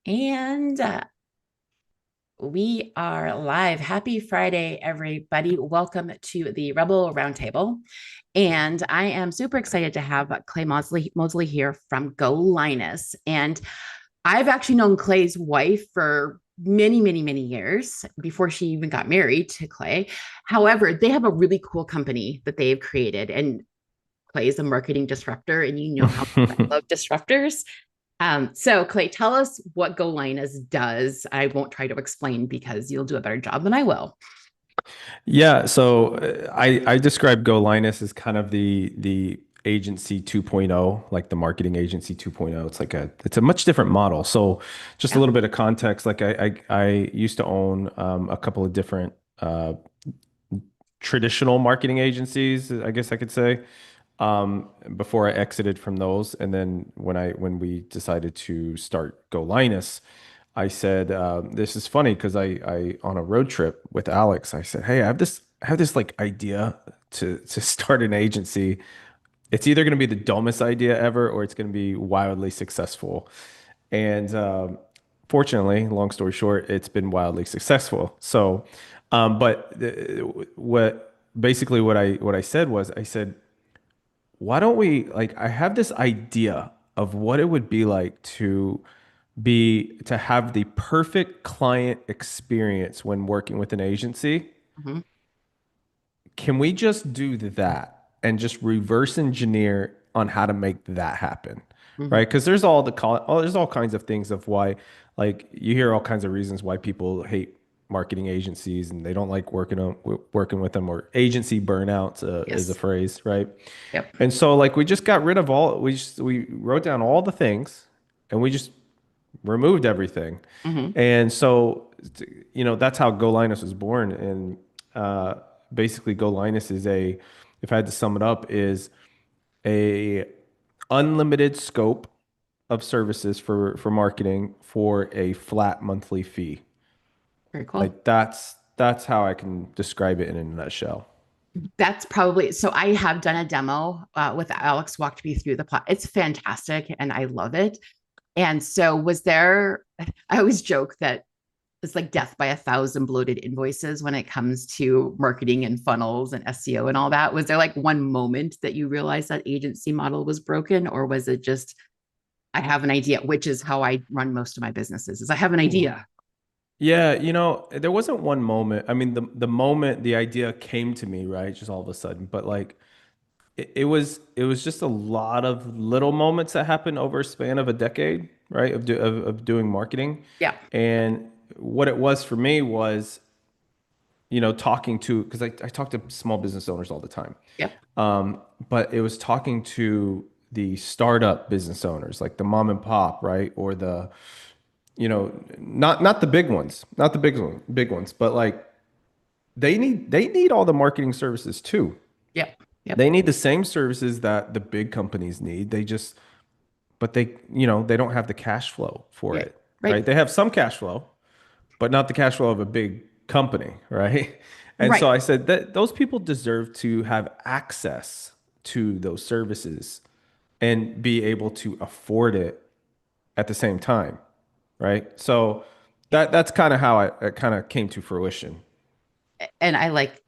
And we are live. Happy Friday, everybody. Welcome to the Rebel Roundtable. And I am super excited to have Clay Mosley here from Go Linus. And I've actually known Clay's wife for many, many, many years before she even got married to Clay. However, they have a really cool company that they've created. And Clay is a marketing disruptor, and you know how much I love disruptors. So Clay, tell us what Go Linus does. I won't try to explain because you'll do a better job than I will. Yeah, so I describe Go Linus as kind of the agency 2.0, like the marketing agency 2.0. It's a much different model. So just a Yeah. little bit of context, like I used to own a couple of different traditional marketing agencies, I guess I could say, before I exited from those. And then when we decided to start Go Linus, I said, this is funny because I on a road trip with Alex, I said, hey, I have this like idea to start an agency. It's either going to be the dumbest idea ever or it's going to be wildly successful. And fortunately, long story short, it's been wildly successful. So, but what basically what I said was I said, why don't we like I have this idea of what it would be like to have the perfect client experience when working with an agency. Mhm. Can we just do that and just reverse engineer on how to make that happen? Mhm. Right? Because there's all kinds of things of why, like you hear all kinds of reasons why people hate marketing agencies and they don't like working with them, or agency burnout is a Yes. phrase, right? Yep. And so like we just got rid of we wrote down all the things and we just removed everything. Mhm. And so, that's how Go Linus was born. And basically, Go Linus if I had to sum it up, is a unlimited scope of services for marketing for a flat monthly fee. Very cool. Like that's how I can describe it in a nutshell. That's probably so. I have done a demo with Alex, walked me through the plot. It's fantastic and I love it. And so, was there, I always joke that it's like death by a thousand bloated invoices when it comes to marketing and funnels and SEO and all that. Was there like one moment that you realized that agency model was broken, or was it just, I have an idea, which is how I run most of my businesses, is I have an idea. Yeah, there wasn't one moment. I mean, the moment the idea came to me, right, just all of a sudden. But like it was just a lot of little moments that happened over a span of a decade, right? Of doing marketing. Yeah. And what it was for me was, talking to, because I talk to small business owners all the time. Yep. But it was talking to the startup business owners, like the mom and pop, right? Or not the big ones, not the big ones, but like they need all the marketing services too. Yep. Yep. They need the same services that the big companies need. But they don't have the cash flow for Yeah. it, right? Right. They have some cash flow, but not the cash flow of a big company, right? And so Right. I said that those people deserve to have access to those services and be able to afford it at the same time, right? So that's kind of how it kind of came to fruition. And I like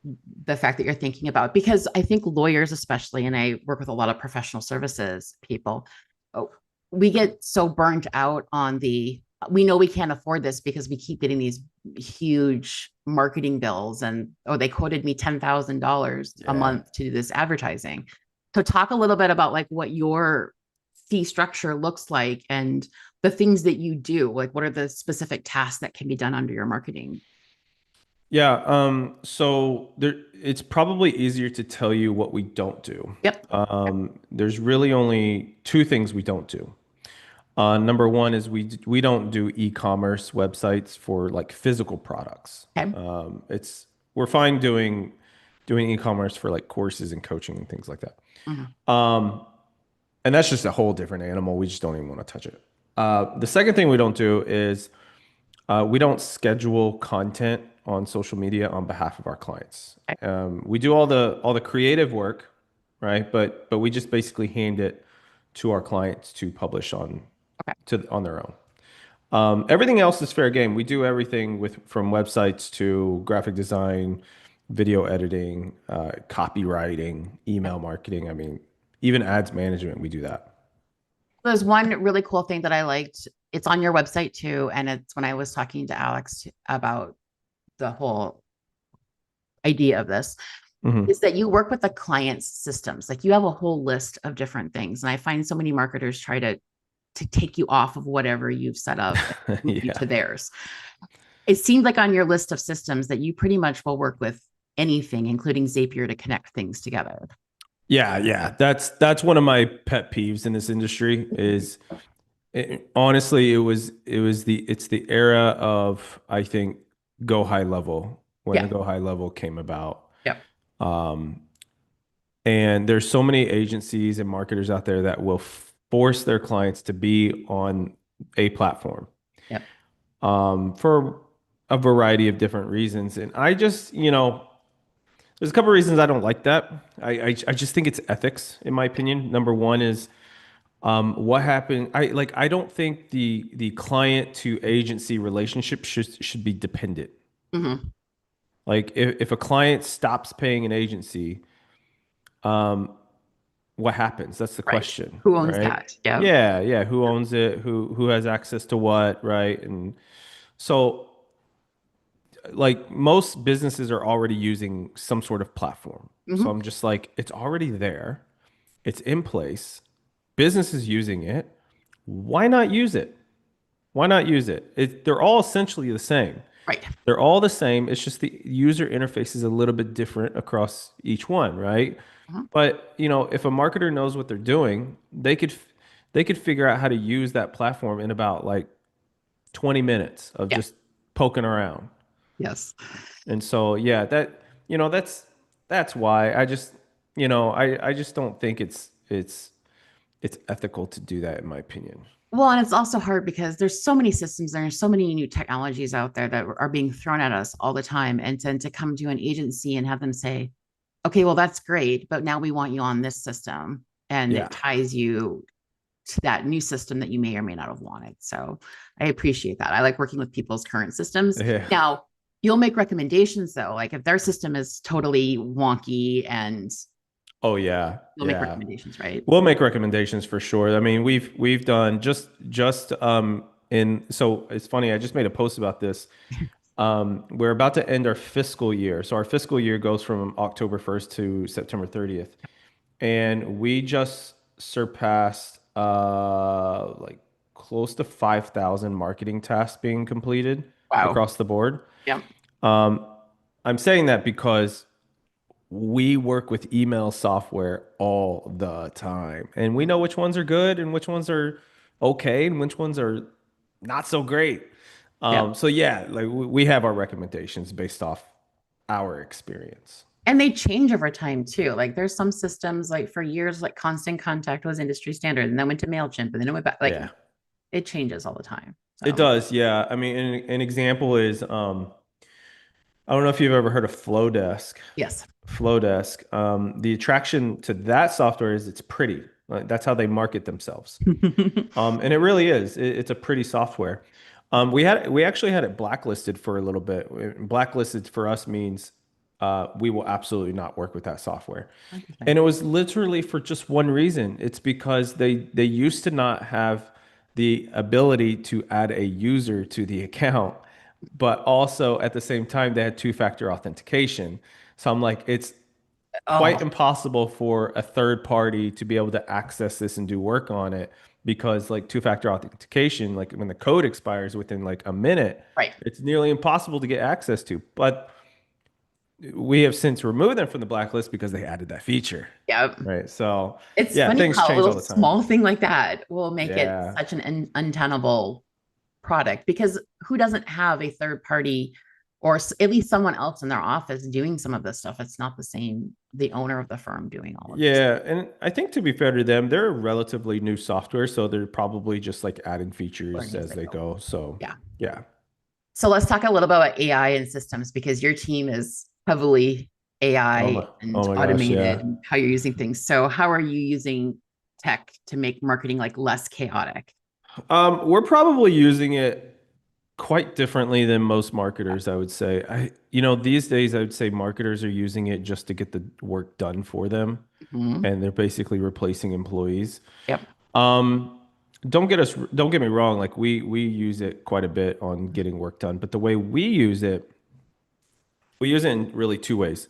the fact that you're thinking about, because I think lawyers, especially, and I work with a lot of professional services people, oh, we get so burnt out on we know we can't afford this because we keep getting these huge marketing bills, and oh, they quoted me $10,000 a Yeah. month to do this advertising. So talk a little bit about like what your fee structure looks like and the things that you do. Like, what are the specific tasks that can be done under your marketing? Yeah, so it's probably easier to tell you what we don't do. Yep. There's really only two things we don't do. Number one is we don't do e-commerce websites for like physical products. Okay. We're fine doing e-commerce for like courses and coaching and things like that. Mhm. And that's just a whole different animal. We just don't even want to touch it. The second thing we don't do is we don't schedule content on social media on behalf of our clients. Okay. We do all the creative work, right? But we just basically hand it to our clients to publish on Okay. on their own. Everything else is fair game. We do everything from websites to graphic design, video editing, copywriting, email marketing. I mean, even ads management, we do that. There's one really cool thing that I liked. It's on your website too. And it's when I was talking to Alex about the whole idea of this Hmm. is that you work with the client's systems. Like you have a whole list of different things. And I find so many marketers try to take you off of whatever you've set up and move you Yeah. to theirs. It seemed like on your list of systems that you pretty much will work with anything, including Zapier, to connect things together. Yeah, yeah. That's one of my pet peeves in this industry is honestly, it's the era of, I think, go high level when the Yeah. go high level came about. Yep. Um, and there's so many agencies and marketers out there that will force their clients to be on a platform Yep. for a variety of different reasons. And I just, there's a couple of reasons I don't like that. I just think it's ethics, in my opinion. Number one is what happened? I don't think the client to agency relationship should be dependent. Mm-hmm. Like if a client stops paying an agency, um, what happens? That's the Right. question, Who owns right? that? Yep. Yeah, yeah. Who owns it? Who has access to what, right? And so like most businesses are already using some sort of platform. So Mm-hmm. I'm just like, it's already there. It's in place. Business is using it. Why not use it? Why not use it? They're all essentially the same. Right. They're all the same. It's just the user interface is a little bit different across each one, right? Mhm. But, if a marketer knows what they're doing, they could figure out how to use that platform in about like 20 minutes of Yeah. just poking around. Yes. And so, yeah, that's why I just don't think it's ethical to do that in my opinion. Well, and it's also hard because there's so many systems, there's so many new technologies out there that are being thrown at us all the time. And then to come to an agency and have them say, okay, well, that's great, but now we want you on this system. And Yeah. it ties you to that new system that you may or may not have wanted. So I appreciate that. I like working with people's current systems. Yeah. Now, you'll make recommendations though, like if their system is totally wonky and Oh yeah. you'll make Yeah. recommendations, right? We'll make recommendations for sure. I mean, we've done just in so it's funny, I just made a post about this. We're about to end our fiscal year. So our fiscal year goes from October 1st to September 30th. And we just surpassed like close to 5,000 marketing tasks being completed Wow. across the board. Yeah. Um, I'm saying that because we work with email software all the time, and we know which ones are good and which ones are okay and which ones are not so great. Yeah. So yeah, like we have our recommendations based off our experience. And they change over time too. Like there's some systems like for years, like Constant Contact was industry standard and then went to MailChimp and then it went back. Like Yeah, it changes all the time. it So does. Yeah, I mean, an example is I don't know if you've ever heard of Flowdesk. yes. Flowdesk. The attraction to that software is it's pretty. Like, that's how they market themselves. And it really is. It's a pretty software. We actually had it blacklisted for a little bit. Blacklisted for us means we will absolutely not work with that software. Interesting. And it was literally for just one reason. It's because they used to not have the ability to add a user to the account, but also at the same time they had two-factor authentication. So I'm like, it's Oh, quite impossible for a third party to be able to access this and do work on it because like two-factor authentication, like when the code expires within like a minute, right. it's nearly impossible to get access to. But we have since removed them from the blacklist because they added that feature. Yeah. Right. So It's yeah, funny things how a change little all the time. small thing like that will make it Yeah. such an untenable product because who doesn't have a third party or at least someone else in their office doing some of this stuff? It's not the same, the owner of the firm doing all of this. Yeah. And I think to be fair to them, they're a relatively new software. So they're probably just like adding features Learning as as they they go. go. So Yeah. yeah. So let's talk a little bit about AI and systems because your team is heavily AI Oh and my gosh. automated Yeah. and how you're using things. So how are you using tech to make marketing like less chaotic? We're probably using it quite differently than most marketers, I would say. These days I would say marketers are using it just to get the work done for them, Mhm. and they're basically replacing employees. Yep. Um, don't get me wrong, like we use it quite a bit on getting work done, but the way we use it in really two ways.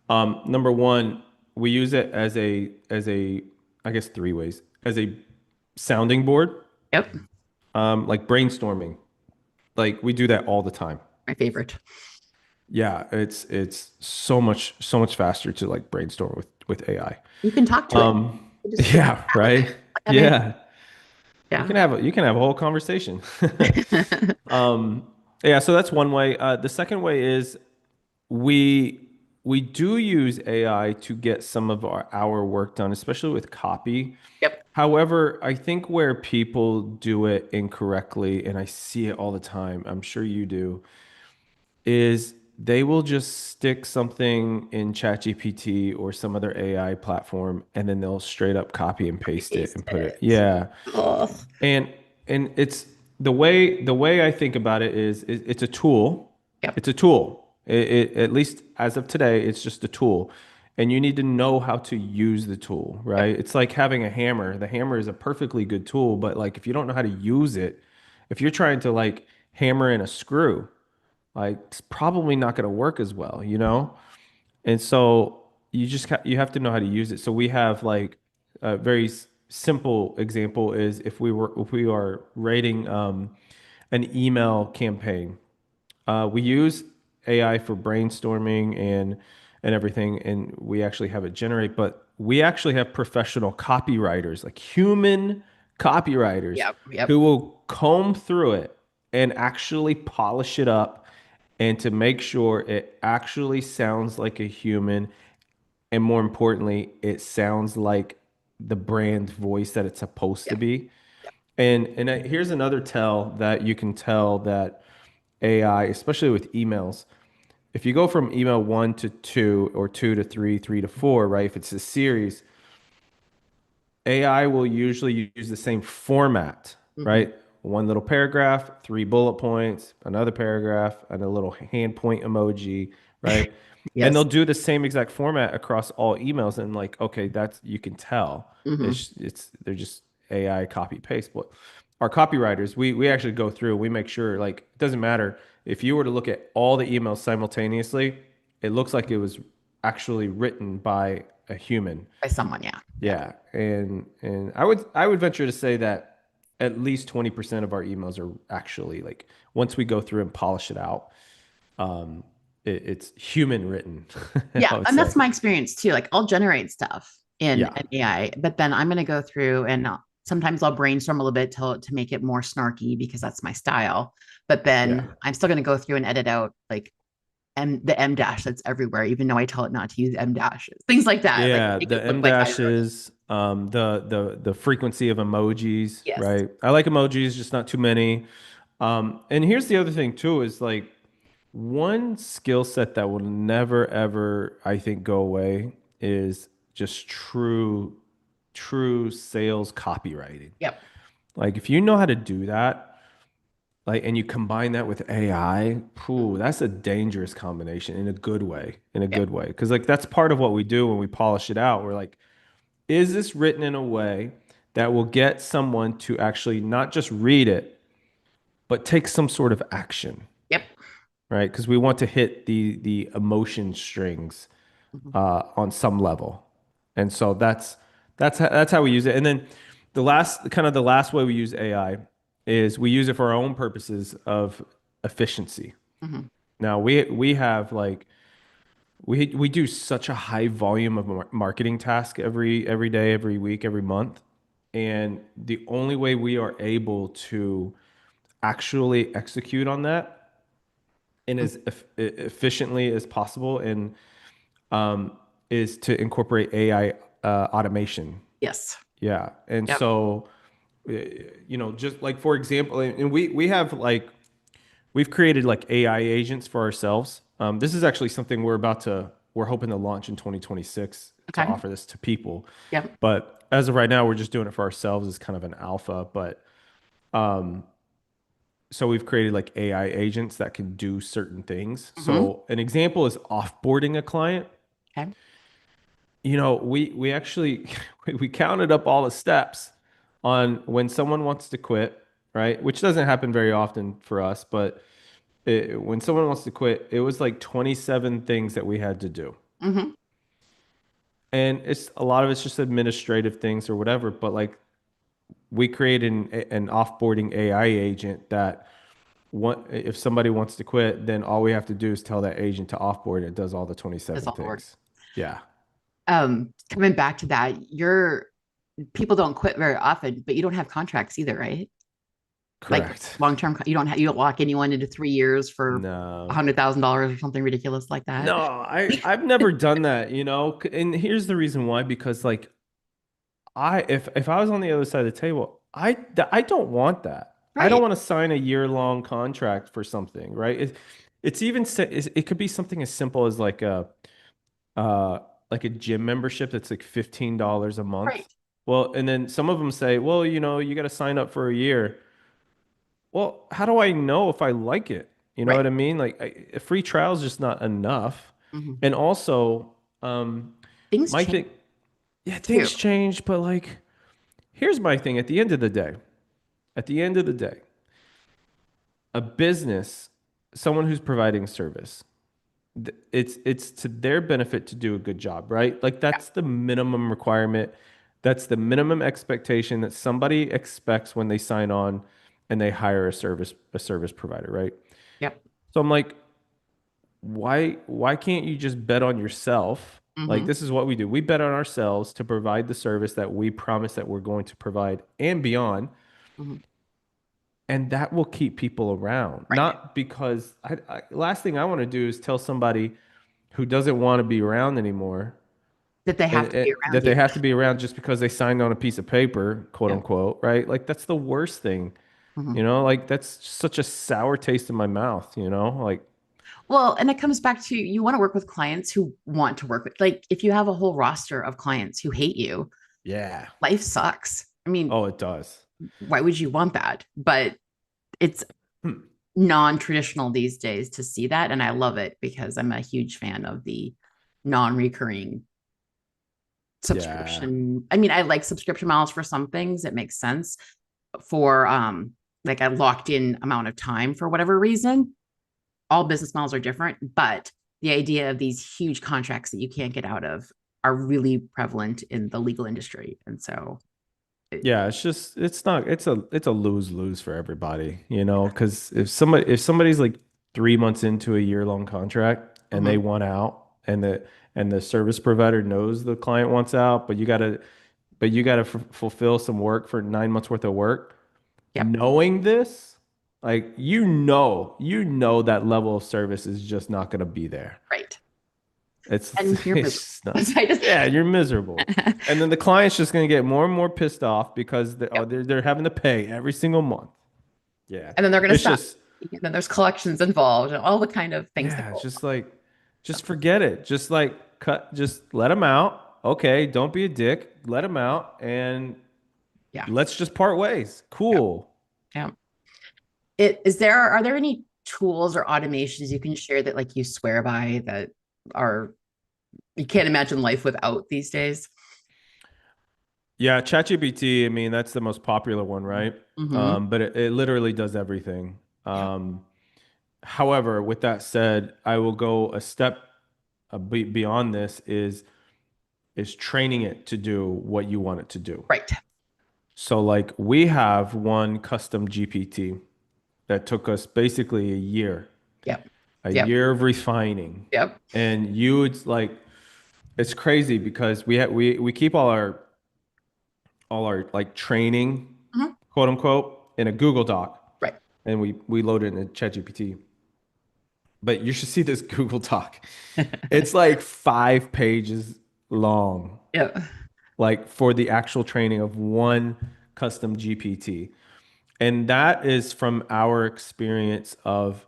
Number one, we use it as a I guess three ways. As a sounding board, Yep. like brainstorming. Like we do that all the time. My favorite. Yeah, it's so much faster to like brainstorm with AI. You can talk to it. Um, You just sit yeah, down with it. right. Like, I'm in. Yeah, Yeah. you can have a whole conversation. Yeah, so that's one way. The second way is we we do use AI to get some of our work done, especially with copy. Yep. However, I think where people do it incorrectly, and I see it all the time, I'm sure you do, is they will just stick something in ChatGPT or some other AI platform, and then they'll straight up copy and paste it Paste and put it. it. Yeah. Oh. And it's the way I think about it is it's a tool. Yep. It's a tool. At least as of today, it's just a tool. And you need to know how to use the tool, Yep. right? It's like having a hammer. The hammer is a perfectly good tool, but like if you don't know how to use it, if you're trying to like hammer in a screw, like it's probably not going to work as well, you know? And so you have to know how to use it. So we have like a very simple example is if we are writing an email campaign, we use AI for brainstorming and everything, and we actually have it generate. But we actually have professional copywriters, like human copywriters, Yep. Yep. who will comb through it and actually polish it up, and to make sure it actually sounds like a human, and more importantly, it sounds like the brand voice that it's supposed to Yep. be. Yep. And here's another tell that you can tell that AI, especially with emails, if you go from email one to two or two to three, three to four, right? If it's a series, AI will usually use the same format, Hmm. right? One little paragraph, three bullet points, another paragraph, and a little hand point emoji, right? And they'll Yes. do the same exact format across all emails. And like, okay, that's you can tell Hmm. it's they're just AI copy paste. But our copywriters, we actually go through, we make sure like it doesn't matter if you were to look at all the emails simultaneously, it looks like it was actually written by a human. By someone. Yeah. Yeah. Yeah, and I would venture to say that at least 20% of our emails are actually like once we go through and polish it out, um, it's human written, Yeah. I would And say. that's my experience too. Like I'll generate stuff in Yeah, an AI, but then I'm going to go through and sometimes I'll brainstorm a little bit to make it more snarky because that's my style. But yeah, then I'm still going to go through and edit out like the M dash that's everywhere, even though I tell it not to use M dashes, things like that. Like yeah. make The it look M like I wrote it. dashes, the frequency of emojis, Yes. right? I like emojis, just not too many. And here's the other thing too is like one skill set that will never ever, I think, go away is just true sales copywriting. Yep. Like if you know how to do that, like and you combine that with AI, phew, Mhm. that's a dangerous combination in a good way, in a Yep. good way. Because like that's part of what we do when we polish it out. We're like, is this written in a way that will get someone to actually not just read it, but take some sort of action, Yep. right? Because we want to hit the emotion strings Mhm. on some level, and so that's how we use it. And then the last way we use AI is we use it for our own purposes of efficiency. Mhm. Now we have like we do such a high volume of marketing task every day, every week, every month, and the only way we are able to actually execute on that and Mhm. as efficiently as possible and um, is to incorporate AI automation. Yes. Yeah. And Yep. so, just like for example, and we have like we've created like AI agents for ourselves. This is actually something we're hoping to launch in 2026 to Okay. offer this to people. Yep. But as of right now, we're just doing it for ourselves as kind of an alpha. But Um, so we've created like AI agents that can do certain things. Hmm. So an example is offboarding a client. Okay. We actually we counted up all the steps on when someone wants to quit, right? Which doesn't happen very often for us, but when someone wants to quit, it was like 27 things that we had to do. Hmm. And it's a lot of it's just administrative things or whatever, but like we created an offboarding AI agent that if somebody wants to quit, then all we have to do is tell that agent to offboard. It does all the That's 27 all the work. things. Yeah, Coming back to that, you're people don't quit very often, but you don't have contracts either, right? Like correct. long term, you don't lock anyone into 3 years for No. $100,000 or something ridiculous like that. No, I've never done that, and here's the reason why, because like if I was on the other side of the table, I don't want that. I don't Right, want to sign a year-long contract for something, right? It's even it could be something as simple as uh like a gym membership that's like $15 a month. right, Well, and then some of them say, well, you got to sign up for a year. Well, how do I know if I like it? You know right. what I mean? Like a free trial is just not enough. Hmm. And also, um, Things my change thing, yeah, too. things change, but like, here's my thing. At the end of the day, a business, someone who's providing service, it's to their benefit to do a good job, right? Like Yeah, that's the minimum requirement. That's the minimum expectation that somebody expects when they sign on and they hire a service provider, right? yep. So I'm like, why can't you just bet on yourself? Like Hmm. this is what we do. We bet on ourselves to provide the service that we promise that we're going to provide and beyond, Hmm. and that will keep people around. Right. Not because last thing I want to do is tell somebody who doesn't want to be around anymore That they have to be around that you. they have to be around just because they signed on a piece of paper, quote Yeah. unquote, right? Like that's the worst thing, Hmm. like that's such a sour taste in my mouth, like Well, and it comes back to you want to work with clients who want to work with, like, if you have a whole roster of clients who hate you, yeah. life sucks. I mean, Oh, it does. why would you want that? But it's Hmm. non-traditional these days to see that, and I love it because I'm a huge fan of the non-recurring Yeah. subscription. I mean, I like subscription models for some things. It makes sense for like a locked in amount of time for whatever reason. All business models are different, but the idea of these huge contracts that you can't get out of are really prevalent in the legal industry. And so, Yeah, it's a lose-lose for everybody, because if somebody's like 3 months into a year-long contract and they mhm, want out and the service provider knows the client wants out, but you gotta fulfill some work for 9 months worth of work, yep, knowing this, like you know that level of service is just not gonna be there. right. It's And you're it's miserable. just not. So I just, Yeah, you're miserable. And then the client's just gonna get more and more pissed off because yep. they're having to pay every single month. Yeah. And then they're going to It's stop. just And then there's collections involved and all the kind of things that yeah, it's go just like just forget it. Just like just let them out. Okay, don't be a dick. Let them out and yeah, let's just part ways. yeah, Cool. yeah. Are there any tools or automations you can share that like you swear by that are, you can't imagine life without these days? Yeah, ChatGPT, I mean, that's the most popular one, right? Mm-hmm. But it literally does everything. Yeah. However, with that said, I will go a step beyond this is training it to do what you want it to do. Right. So like we have one custom GPT that took us basically Yep. a Yep. year of refining. Yep. And you would like it's crazy because we keep all our like training, Mhm. quote unquote, in a Google Doc Right. and we load it in ChatGPT. But you should see this Google Doc. It's like 5 pages long, Yep. like for the actual training of one custom GPT. And that is from our experience of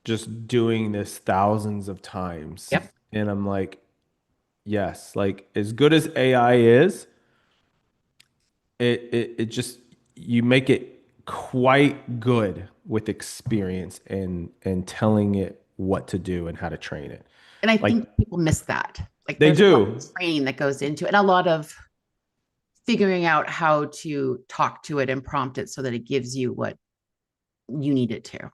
just doing this thousands of times. Yep. And I'm like, yes, like as good as AI is, it just you make it quite good with experience and telling it what to do and how to train it. And I Like think people miss that. Like they there's a lot do. of training that goes into it and a lot of figuring out how to talk to it and prompt it so that it gives you what you need it to.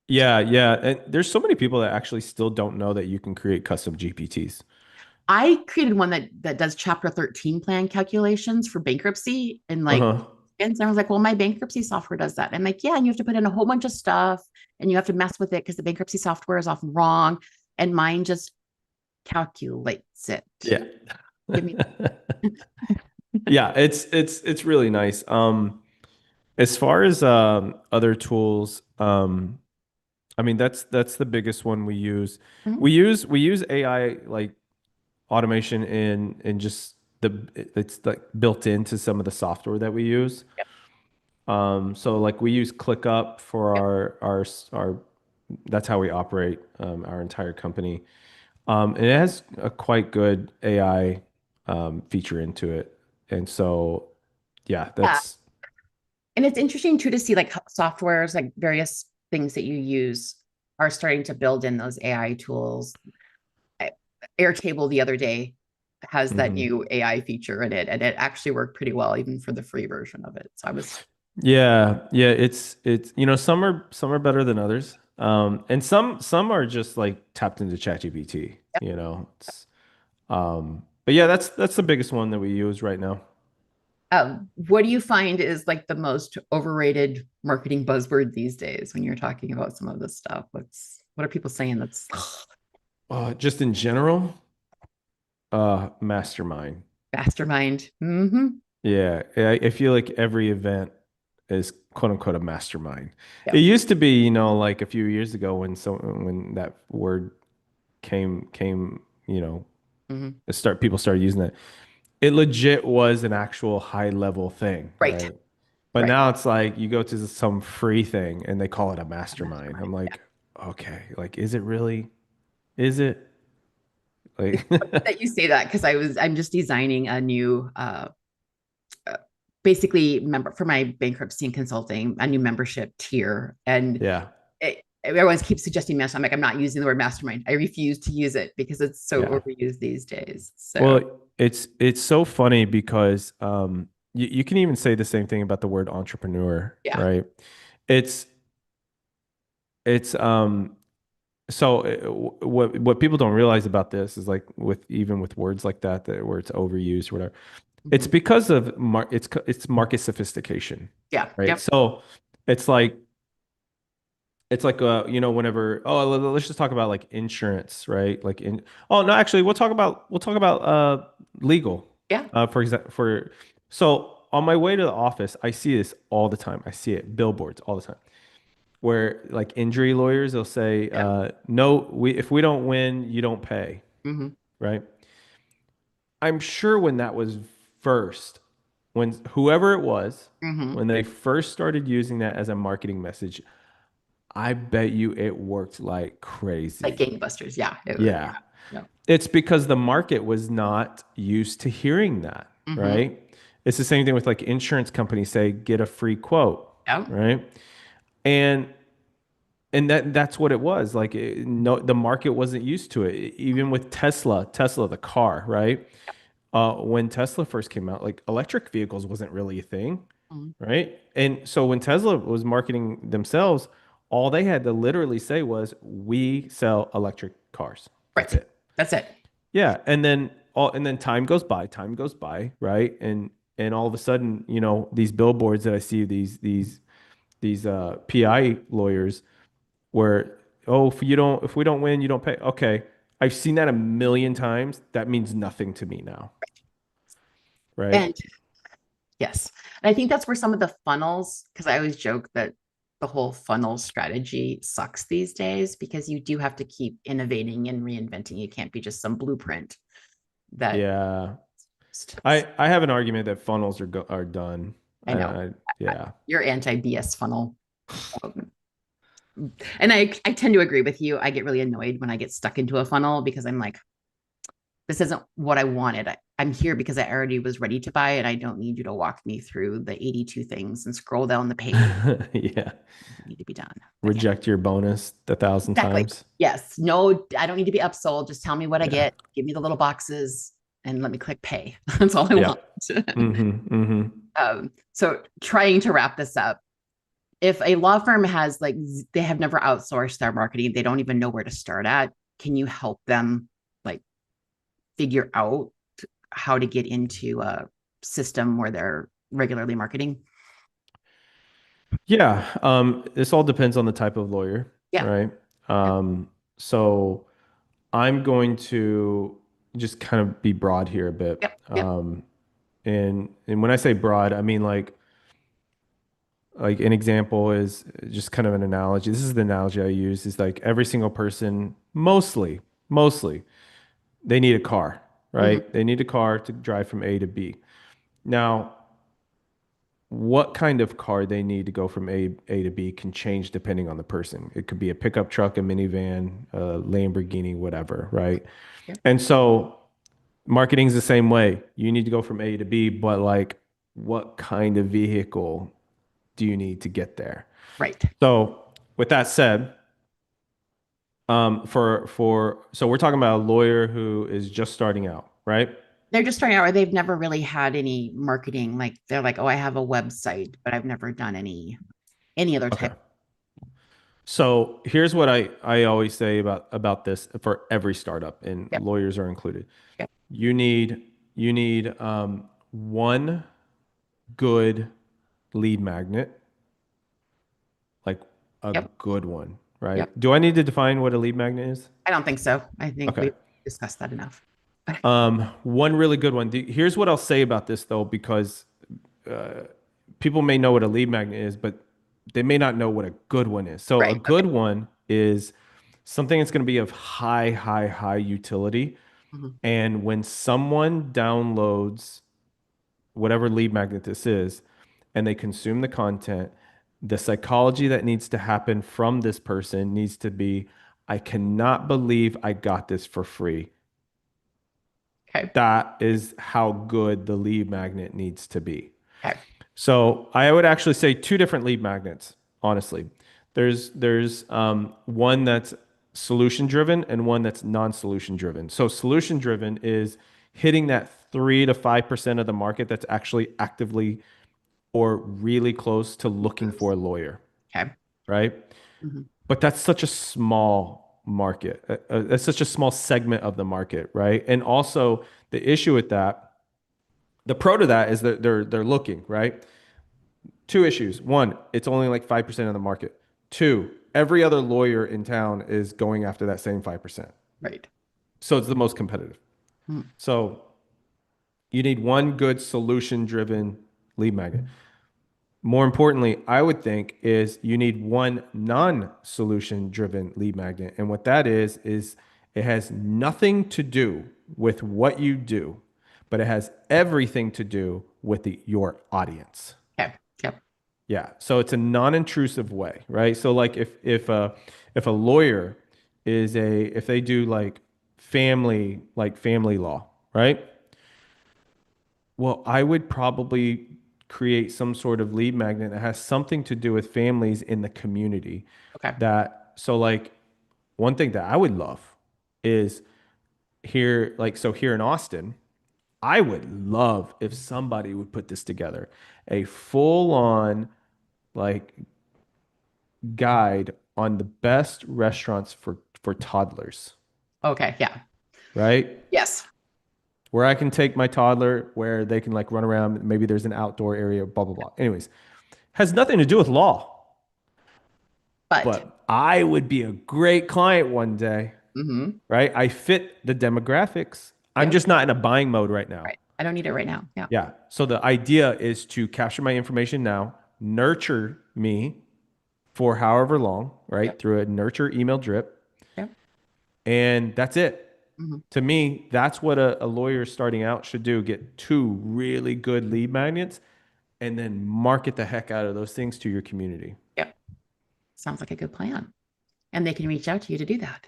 Yeah, yeah. And there's so many people that actually still don't know that you can create custom GPTs. I created one that does chapter 13 plan calculations for bankruptcy and like Uh-huh. and so I was like, well, my bankruptcy software does that. And I'm like, yeah, and you have to put in a whole bunch of stuff and you have to mess with it because the bankruptcy software is often wrong. And mine just calculates it. Yeah. Give me Yeah, it's really nice. As far as other tools, I mean that's the biggest one we use. Mhm. We use AI like automation in just it's like built into some of the software that we use. Yep. So like we use ClickUp for Yep. our that's how we operate our entire company. And it has a quite good AI feature into it. And so yeah, Yeah. that's And it's interesting too to see like softwares, like various things that you use are starting to build in those AI tools. Airtable the other day has that mhm. new AI feature in it, and it actually worked pretty well even for the free version of it. So I was Yeah, yeah, it's some are better than others. And some are just like tapped into ChatGPT, you know. But yeah, that's the biggest one that we use right now. what do you find is like the most overrated marketing buzzword these days when you're talking about some of this stuff? What are people saying that's Just in general, mastermind. mastermind? Mm-hmm. Yeah, I feel like every event is quote unquote a mastermind. It Yep. used to be, like a few years ago when that word came, Mm-hmm. people started using it. It legit was an actual high level thing, Right. right? But Right. now it's like you go to some free thing and they call it a A mastermind. I'm mastermind. Yeah. like, okay, like is it really? Is it? It's Like funny that you say that because I'm just designing a new uh, basically member for my bankruptcy and consulting, a new membership tier. And yeah. everyone keeps suggesting mastermind. I'm like, I'm not using the word mastermind. I refuse to use it because it's so Yeah. overused these days. So Well, it's so funny because you can even say the same thing about the word entrepreneur, yeah. right? It's it's so what people don't realize about this is like with even with words like that where it's overused or whatever. It's Mhm. because of it's market sophistication, Yeah. right? Yep. So it's like whenever let's just talk about like insurance, right? Like in oh no, actually we'll talk about legal. Yeah. For example, so on my way to the office, I see this all the time. I see it billboards all the time where like injury lawyers they'll say Yeah. no, we if we don't win, you don't pay, Hmm. right? I'm sure when that was first, when whoever it was, Hmm. when they first started using that as a marketing message, I bet you it worked like Like crazy. gangbusters. Yeah. Yeah. Yeah. It's because the market was not used to hearing that, Hmm. right? It's the same thing with like insurance companies say, get a free quote, Yeah. right? And that's what it was. Like no, the market wasn't used to it. Even with Tesla, the car, right? When Tesla first came out, like electric vehicles wasn't really a thing, Mhm. right? And so when Tesla was marketing themselves, all they had to literally say was, "We sell electric cars." That's Right. it. That's it. Yeah, and then time goes by, right? And all of a sudden, these billboards that I see, these PI lawyers, where if we don't win, you don't pay. Okay, I've seen that a million times. That means nothing to me now, right? And yes. And I think that's where some of the funnels, because I always joke that the whole funnel strategy sucks these days because you do have to keep innovating and reinventing. It can't be just some blueprint that Yeah. I have an argument that funnels are done. I know. Yeah. You're anti BS funnel. Um, and I tend to agree with you. I get really annoyed when I get stuck into a funnel because I'm like, this isn't what I wanted. I'm here because I already was ready to buy, and I don't need you to walk me through the 82 things and scroll down the page. Yeah. Doesn't need to be done. But yeah, Reject your bonus 1,000 exactly. times. Yes. No, I don't need to be upsold. Just tell me what I Yeah. get. Give me the little boxes and let me click pay. That's all I Yeah. want. So trying to wrap this up, if a law firm has like they have never outsourced their marketing, they don't even know where to start at. Can you help them like figure out how to get into a system where they're regularly marketing? Yeah. This all depends on the type of lawyer, Yeah. right? Yep. So I'm going to just kind of be broad here a bit. Yep. Yep. And when I say broad, I mean like an example is just kind of an analogy. This is the analogy I use is like every single person, mostly, they need a car, Mm-hmm. right? They need a car to drive from A to B. Now, what kind of car they need to go from A to B can change depending on the person. It could be a pickup truck, a minivan, a Lamborghini, whatever, right? Yep. And so marketing's the same way. You need to go from A to B, but like what kind of vehicle do you need to get there? Right. So with that said, so we're talking about a lawyer who is just starting out, right? They're just starting out, or they've never really had any marketing. Like they're like, oh, I have a website, but I've never done any other Okay. type. So here's what I always say about this for every startup, and Yep. lawyers are included. Yep. You need one good lead magnet, like a Yep. good one, right? Yep. Do I need to define what a lead magnet is? I don't think so. I think Okay. we've discussed that enough. One really good one. Here's what I'll say about this though, because people may know what a lead magnet is, but they may not know what a good one is. So a Right. good one is something that's going to be of high utility. Mhm. And when someone downloads whatever lead magnet this is, and they consume the content, the psychology that needs to happen from this person needs to be, I cannot believe I got this for free. Okay. That is how good the lead magnet needs to be. Okay. So I would actually say two different lead magnets, honestly. There's one that's solution driven and one that's non-solution driven. So solution driven is hitting that 3 to 5% of the market that's actually actively or really close to looking for a lawyer, Okay. right? Mhm. But that's such a small market. That's such a small segment of the market, right? And also the issue with that, the pro to that is that they're looking, right? Two issues. One, it's only like 5% of the market. Two, every other lawyer in town is going after that same 5%. Right. So it's the most competitive. Mm. So you need one good solution driven lead magnet. More importantly, I would think is you need one non-solution driven lead magnet. And what that is it has nothing to do with what you do, but it has everything to do with your audience. Okay. Yep. Yeah. So it's a non-intrusive way, right? So like if a lawyer is a if they do like family law, right? Well, I would probably create some sort of lead magnet that has something to do with families in the community. Okay. That so like one thing that I would love is here in Austin, I would love if somebody would put this together, a full-on like guide on the best restaurants for toddlers, Okay. Yeah. right? Yes. Where I can take my toddler where they can like run around, maybe there's an outdoor area, blah blah blah. Anyways, has nothing to do with law, But but I would be a great client one day, mhm. right? I fit the demographics. I'm Yep. just not in a buying mode right now. Right. I don't need it right now. Yeah. Yeah. So the idea is to capture my information now, nurture me for however long, right? Yep. Through a nurture email drip, Yep. and that's it. Mhm. To me, that's what a lawyer starting out should do. Get two really good lead magnets and then market the heck out of those things to your community. Yep. Sounds like a good plan. And they can reach out to you to do that.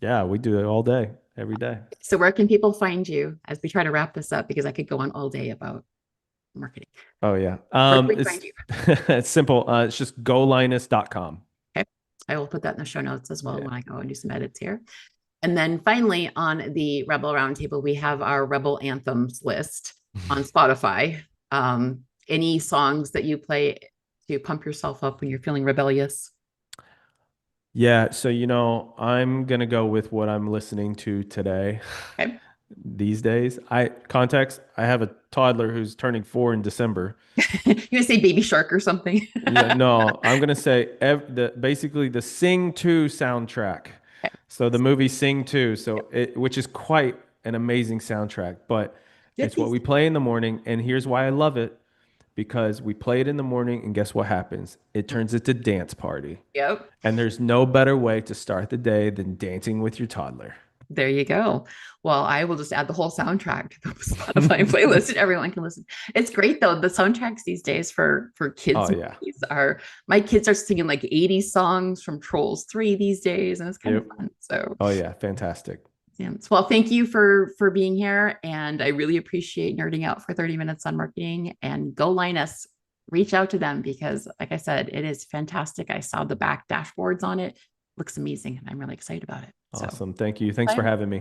Yeah, we do it all day, every day. So where can people find you as we try to wrap this up? Because I could go on all day about marketing. Oh yeah. Where can we find you? It's simple. It's just golinus.com. Okay. I will put that in the show notes as well Yeah. when I go and do some edits here. And then finally, on the Rebel Roundtable, we have our Rebel Anthems list on Spotify. Any songs that you play to pump yourself up when you're feeling rebellious? Yeah, so I'm gonna go with what I'm listening to today. Okay. These days, I have a toddler who's turning 4 in December. You're gonna say Baby Shark or something. Yeah, no, I'm gonna say basically the Sing 2 soundtrack. Okay. So the movie Sing 2, which is quite an amazing soundtrack, but Get it's what these. we play in the morning, and here's why I love it, because we play it in the morning, and guess what happens? It turns into dance party. Yep. And there's no better way to start the day than dancing with your toddler. There you go. Well, I will just add the whole soundtrack to the Spotify playlist and everyone can listen. It's great though. The soundtracks these days for kids Oh yeah. movies are my kids are singing like 80s songs from Trolls 3 these days, and it's kind of Yep. fun. So Oh yeah, fantastic. yeah. Well, thank you for being here. And I really appreciate nerding out for 30 minutes on marketing. And go Linus. Reach out to them because, like I said, it is fantastic. I saw the back dashboards on it. Looks amazing. And I'm really excited about it. So Awesome. Thank you. Thanks for bye. having me.